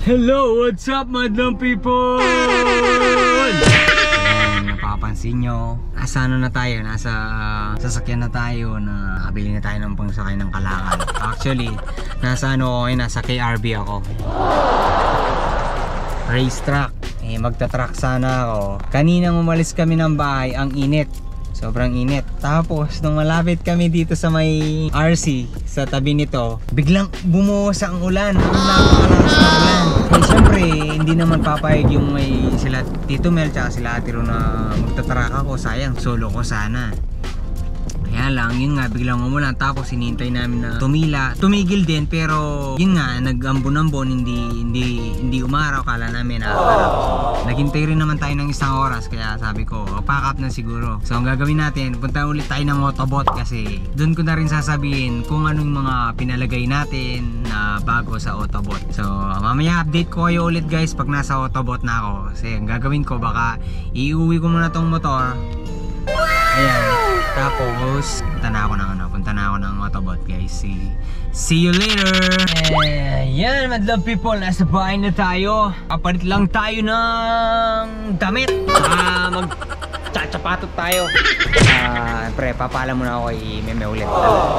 Hello, what's up madam people? Ayan, napapansin nyo, nasa ano na tayo, nasa sasakyan na tayo na nabili na tayo ng pangsakay ng kalakal. Actually, nasa ano ako, nasa KRB ako. Racetrack. Magta-track sana ako. Kaninang umalis kami ng bahay, ang init. Sobrang init. Tapos nung malapit kami dito sa may RC sa tabi nito, biglang bumuhos ang ulan. Ang napakalakas na ulan. Siyempre hindi naman papayag yung may sila Tito Mel tsaka sila Ate Ro na magtatrack ako. Sayang, solo ko sana. Kaya lang, yun nga, biglang umulan. Tapos hinihintay namin na tumigil din, pero yun nga, nag-ambon-ambon, hindi umaraw. Kala namin naghintay rin naman tayo ng isang oras. Kaya sabi ko, pack up na siguro. So ang gagawin natin, punta ulit tayo ng Autobot. Kasi doon ko na rin sasabihin kung anong mga pinalagay natin na bago sa Autobot. So mamaya update ko kayo ulit guys pag nasa Autobot na ako. Kasi ang gagawin ko, baka iuwi ko muna tong motor. Ayan. Tapos punta na ako ng Autobot guys. See you later. Ayan madlang people, nasa bahay na tayo. Kapalit lang tayo ng damit. Magtsatsapatot tayo. Pre, papaalam muna ako kay Meme ulit.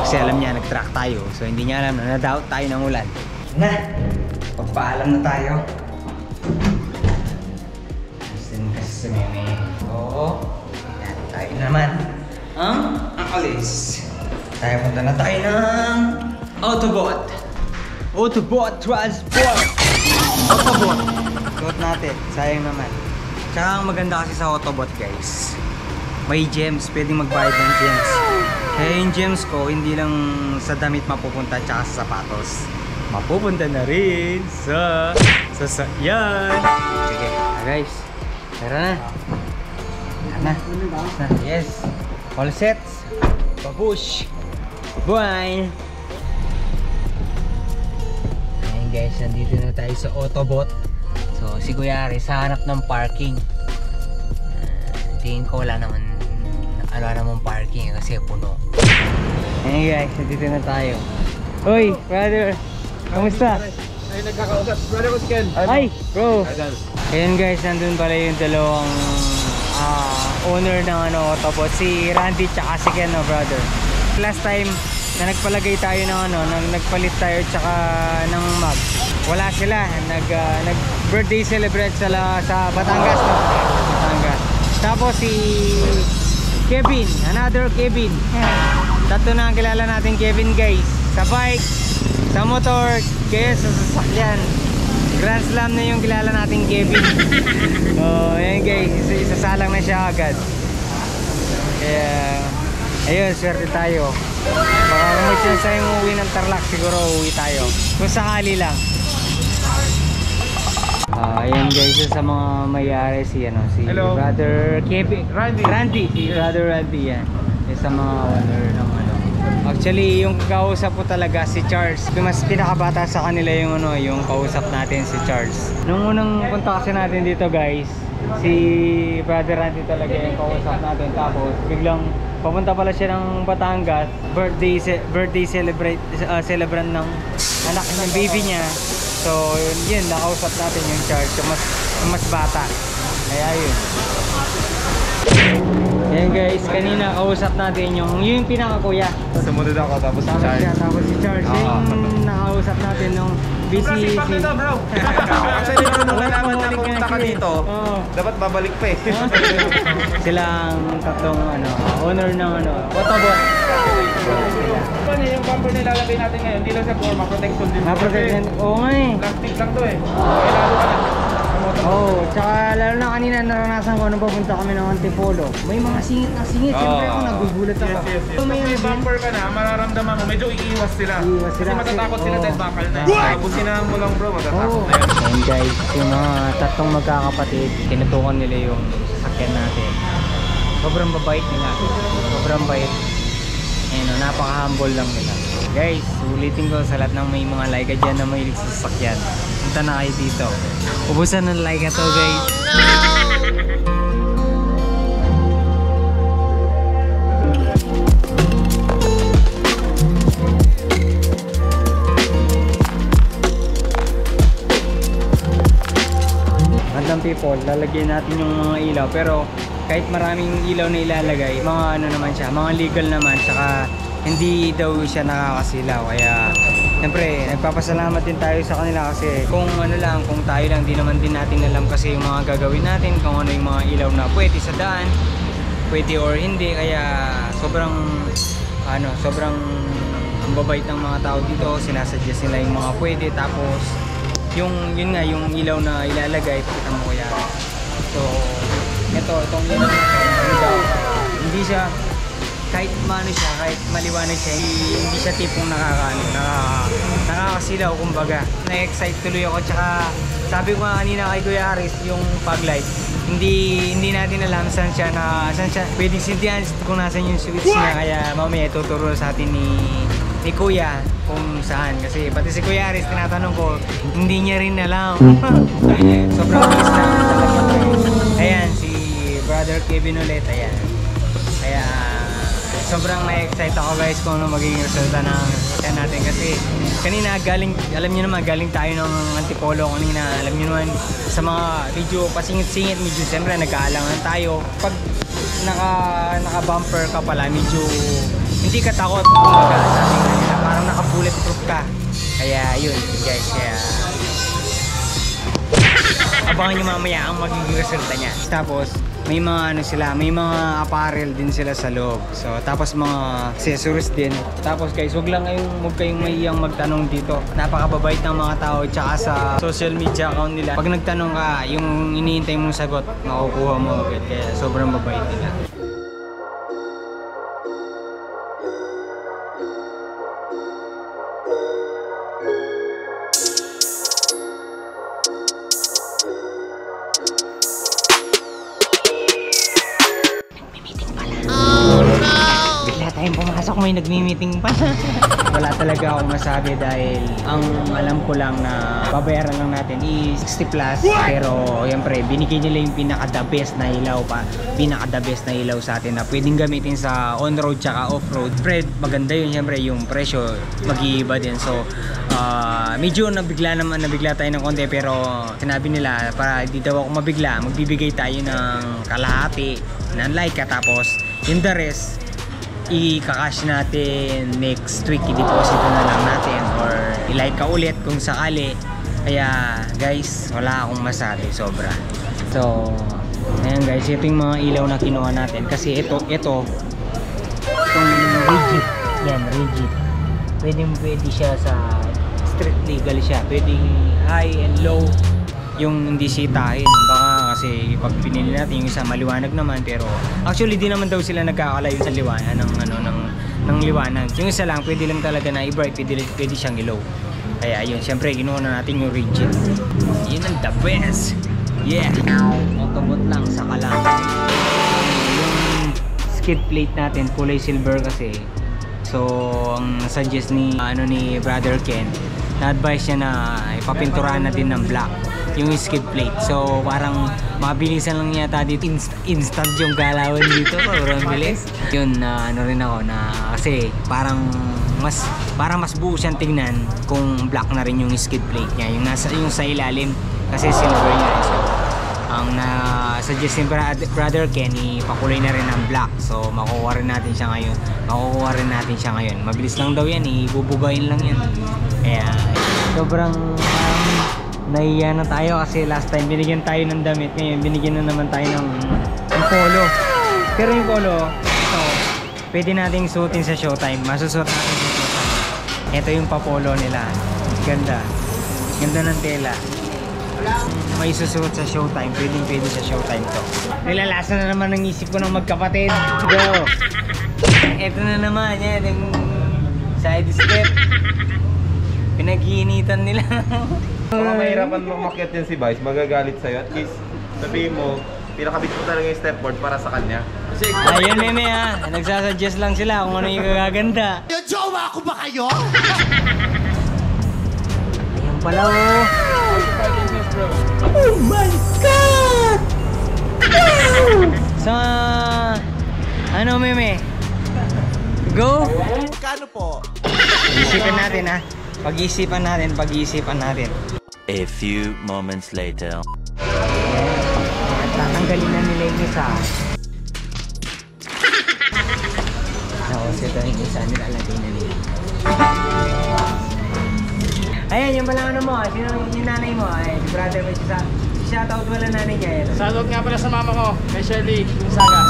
Kasi alam niya nag-track tayo. So hindi niya alam na na-doubt tayo ng ulan. Na, papaalam na tayo. Gusto kasi si Meme. Oo. Yan, tayo naman ang alis. Tayo punta na tayo ng Autobot. Autobot Transport. Autobot. Suot natin. Sayang naman. Tsaka ang maganda kasi sa Autobot guys, may gems. Pwedeng magbayad ng gems. Kaya yung gems ko, hindi lang sa damit mapupunta tsaka sa sapatos. Mapupunta na rin sa sasakyan. Sige, guys. Tara na. Yes. All sets. Babush. Bye. Ayan guys, nandito na tayo sa Autobot. So si Kuya Ari sa hanap ng parking. Tingin ko wala naman parking kasi puno. Ayan guys, nandito na tayo. Hoy brother, kamusta? Ay, nagkakausap. Brother ko si Ken. Hi bro. Ayan guys, nandun pala yung dalawang owner ng Autobot, si Randy tsaka si Ken, brother. Last time na nagpalagay tayo ng nagpalit tayo tsaka ng mag, wala sila. Nag birthday celebrate sila sa Batangas, no? Batangas. Tapos si Kevin, another Kevin. Tatlo na ang kilala natin Kevin guys. Sa bike, sa motor, kaya sa sasakyan. Grand Slam na yung kilala nating Kevin. Oh, ayan guys, isasalang na siya agad. Kaya ayun, swerte tayo. Baka kung may chance tayong uuwi ng Tarlac, siguro uuwi tayo. Kung sakali lang. Ayan guys, sa mga mayari si Hello. Brother Kevin, Randy, si Yes. Brother Randy yan. Sa mga owner ng Actually, yung kausap ko talaga si Charles. Mas pinakabata sa kanila yung yung kausap natin si Charles. Nung unang punta kasi natin dito guys, si Brother Randy talaga yung kausap natin. Tapos biglang papunta pala siya ng Batangas, birthday celebrant ng anak ng baby niya. So yun, nakausap natin yung Charles, yung mas bata. Kaya yun. Ayan guys, kanina kausap natin yung pinaka-kuya. Sumunod ako tapos si Charles. Tapos si Charles, yung nakausap natin nung busy. Kasi dito bro. Actually nung nalaman na pumunta ka dito, dapat babalik pa eh. Silang tatlong owner ng Autobot. Yung bumper nilalagay natin ngayon, hindi lang sa forma, protection din. Na-protection, oo nga eh. Plastic lang to eh. Kailangan ka na. Tsaka lalo na kanina naranasan ko nung papunta kami ng Antipolo. May mga singit na singit. Siyempre ako nagugulat ako. Kung may bumper ka na, mararamdaman mo, medyo iiwas sila. Kasi matatakot sila dahil bakal na. Businahan mo lang bro, matatakot na yan. And guys, yung mga tatlong magkakapatid, tinutukan nila yung sakyan natin. Sobrang babait nila. Sobrang bait. Napaka-humble lang nila. Guys, ulitin ko sa lahat ng may mga like dyan na mahilig sa sasakyan. Punta na kayo dito. Ubusan ng like na to guys. people, lalagyan natin yung mga ilaw. Pero kahit maraming ilaw na ilalagay, mga ano naman siya, mga legal naman, saka hindi daw siya nakakasilaw. Kaya siyempre nagpapasalamat din tayo sa kanila kasi kung ano lang, kung tayo lang, di naman din natin alam kasi yung mga gagawin natin, kung ano yung mga ilaw na pwede sa daan, pwede or hindi. Kaya sobrang ang babait ng mga tao dito, sinasuggest nila yung mga pwede. Tapos yun nga, yung ilaw na ilalagay, pakita mo kuya. So itong ilaw na ito, hindi siya, kahit maano siya, kahit maliwanag siya, hindi siya tipong nakakasilaw kumbaga. Na-excite tuloy ako, tsaka sabi ko nga kanina kay Kuya Aris, yung fog light, hindi natin alam saan siya pwedeng sintihan kung nasan yung switch niya. Kaya mamaya ituturo sa atin ni Kuya kung saan, kasi pati si Kuya Aris tinatanong ko, hindi niya rin alam. Sobrang bilis lang talaga. Ayan si Brother Kevin ulit, ayan. Kaya sobrang na-excite ako guys kung ano magiging resulta ng sasakyan natin, kasi kanina alam niyo naman, galing tayo ng Antipolo kanina. Alam niyo naman sa mga video pasingit-singit, medyo siyempre nagkaalangan tayo. Pag naka-bumper ka pala, medyo hindi ka takot, kumbaga sabi nga nila, parang naka-bulletproof ka. Kaya yun guys, kaya abangan nyo mamaya ang magiging resulta niya. Tapos may mga may mga apparel din sila sa loob. So tapos mga accessories din. Tapos guys, huwag kayong mahiyang magtanong dito. Napakababait ng mga tao, tsaka sa social media account nila, pag nagtanong ka, yung iniintay mong sagot makukuha mo agad. Kaya sobrang babait nila. Tayong pumasok, may nagmi-meeting pa. Wala talaga akong masabi dahil ang alam ko lang na babayaran lang natin is 60 plus. Pero siyempre binigay nila yung pinaka-the best na ilaw sa atin na pwedeng gamitin sa on-road tsaka off-road. Fred, maganda yun, siyempre yung presyo mag-iiba din. So medyo nabigla tayo ng konti, pero sinabi nila para di daw ako mabigla, magbibigay tayo ng kalahati ng like, tapos yung the rest i-cash natin next week, i-deposit na lang natin or i-like ka ulit kung sakali. Kaya guys, wala akong masabi, sobra. So ayan guys, ito yung mga ilaw na kinuha natin, kasi itong rigid, yan, rigid. Pwede siya sa street legal siya, pwedeng high and low, yung hindi sitahin. Baka kasi pag pinili natin yung isa maliwanag naman, pero actually di naman daw sila nagkakalayo sa liwanag ng liwanag. Yung isa lang pwede lang talaga na i-bright, pwede siyang i-low. Kaya yun, syempre ginuha na natin yung rigid. Yun ang the best. Yeah, autobot lang, saka lang yung skid plate natin kulay silver kasi. So ang suggest ni Brother Ken, na-advise niya na ipapinturahan na din ng black yung skid plate. So parang mabilisan lang yata dito, instant yung galawan dito, sobrang bilis. Yun na rin ako na kasi parang mas buo siyang tignan kung black na rin yung skid plate niya, yung sa ilalim kasi silver niya. So ang na-suggest ni Brother Ken, ipakulay na rin ng black. So makukuha rin natin siya ngayon. Mabilis lang daw yan, ibubugayin lang yan. Kaya sobrang nahiya na tayo kasi last time binigyan tayo ng damit, ngayon binigyan na naman tayo ng polo. Pero yung polo, ito, pwede nating suotin sa showtime. Masusuot natin sa showtime. Ito yung papolo nila. Ganda ng tela. May susuot sa showtime, pwede sa showtime to. Nilalasa na naman ang isip ko ng magkapatid. Go! Ito na naman, yan, yung side step. Pinag-iinitan nila. Kung mahirapan mamakit yan si Vice, magagalit sa'yo. At least sabihin mo, pinakabit mo talaga yung stepboard para sa kanya. Kasi ayun meme ha, nagsasuggest lang sila kung ano yung gaganda. Yung jowa ko ba kayo? Ayan pala oh. Oh my God! Sa ano meme? Go! Kano po? Pag-isipan natin. A few moments later. Tatanggalin na nila yung isa. Tapos ito yung isa, nilalagay na nila. Ayan, yung pala ano mo, sino yung nanay mo? Ay, si brother mo siya. Shoutout wala nanay niya. Shoutout nga pala sa mama ko, kay Shirley Gonzaga.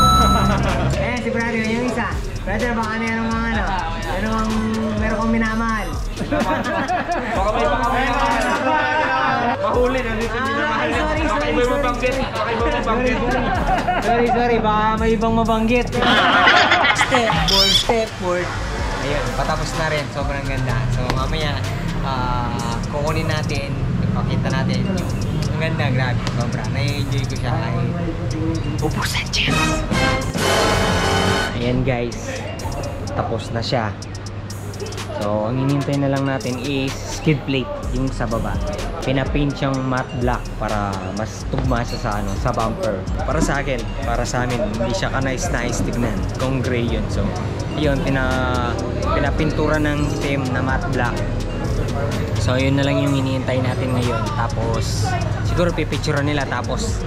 Ayan, si brother, yung isa. Brother, baka merong mga ano, meron kong minamahal. Baka may minamahal. Mahuli na dito minamahal. Sorry. Baka iba mabanggit. Sorry, baka may ibang mabanggit. Step board. Ayun, patapos na rin. Sobrang ganda. So, mamaya, kukunin natin, ipakita natin yung ang ganda, grabe. Sobra. Na-enjoy ko siya. Ay, ubusan, cheers! Ayan guys, tapos na siya. So, ang hinintay na lang natin is skid plate, yung sa baba. Pinapaint siyang matte black para mas tugma siya sa sa bumper. Para sa akin, para sa amin, hindi siya kanais-nais tignan kung gray yun. So, yun, pinapintura ng itim na matte black. So, yun na lang yung hinihintay natin ngayon. Tapos, siguro pipicturean nila tapos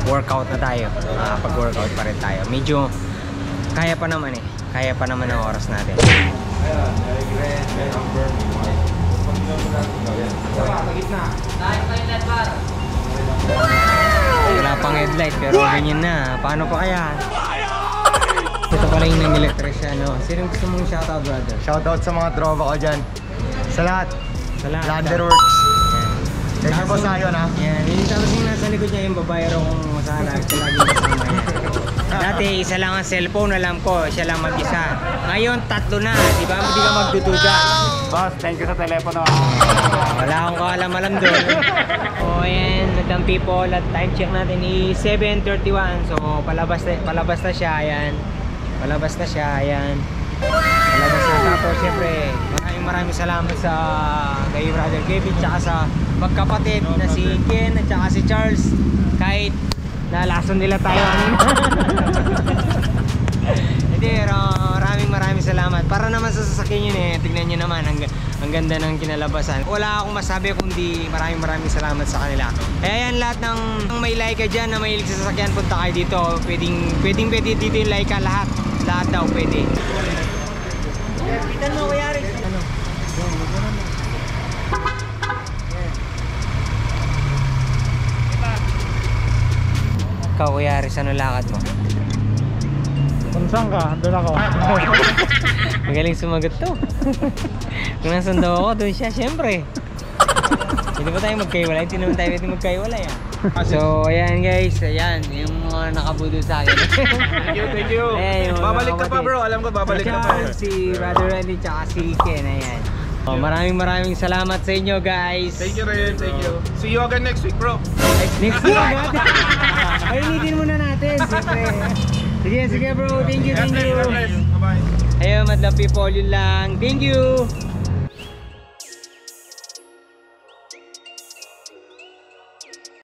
workout na tayo. Pag-workout pa rin tayo. Medyo kaya pa naman Kaya pa naman ang oras natin. Wala pang headlight pero ganyan na. Paano pa kaya? Ito pala yung nang-electrician, no? Sino gusto mong shoutout, brother? Shoutout sa mga tropa ko dyan. Sa lahat. Sa lahat. Landerworks. Thank you po sa akin, ha? Yan, yung tapos yung nasa likod niya yung babae raw kung masala. Siya lagi kasama yan. Dati, isa lang ang cellphone, alam ko, siya lang mag-isa. Ngayon, 3 na, di ba? Hindi ka magdududa. Boss, thank you sa telepono. Wala akong kaalam-alam doon. So, ayan, madam people, at time check natin is 7:31. So, palabas na siya, ayan. Palabas na. Tapos, siyempre, maraming salamat sa kay Brother Kevin, tsaka sa magkapatid na si Ken at tsaka si Charles. Kahit nalason nila tayo hindi, maraming salamat. Para naman sa sasakyan yun tignan nyo naman, ang ganda ng kinalabasan. Wala akong masabi kundi maraming salamat sa kanila. Ayan, lahat ng may Laika dyan na mahilig sa sasakyan, punta kayo dito. Pwedeng dito yung Laika, lahat daw pwede. Pitan mo, kayari. Ano? Ikaw, kayari, saan ang lakad mo? Kung saan ka, doon ako. Magaling sumagot to. Kung nasan daw ako, doon siya, syempre. Hindi ba tayo magkaiwalay? Hindi naman tayo pwede magkaiwalay. So, ayan guys, ayan, yung mga nakabudol sa akin. Thank you. Ayan, Babalik ka pa, bro. Alam ko, babalik ka pa. Si Brother Randy, tsaka si Ken, ayan. Maraming salamat sa inyo guys. Thank you rin, thank you. See you again next week, bro. Next week agad. Painitin muna natin, siyempre. Sige bro, thank you. God bless. Bye-bye. Ayun, madlang people, yun lang. Thank you.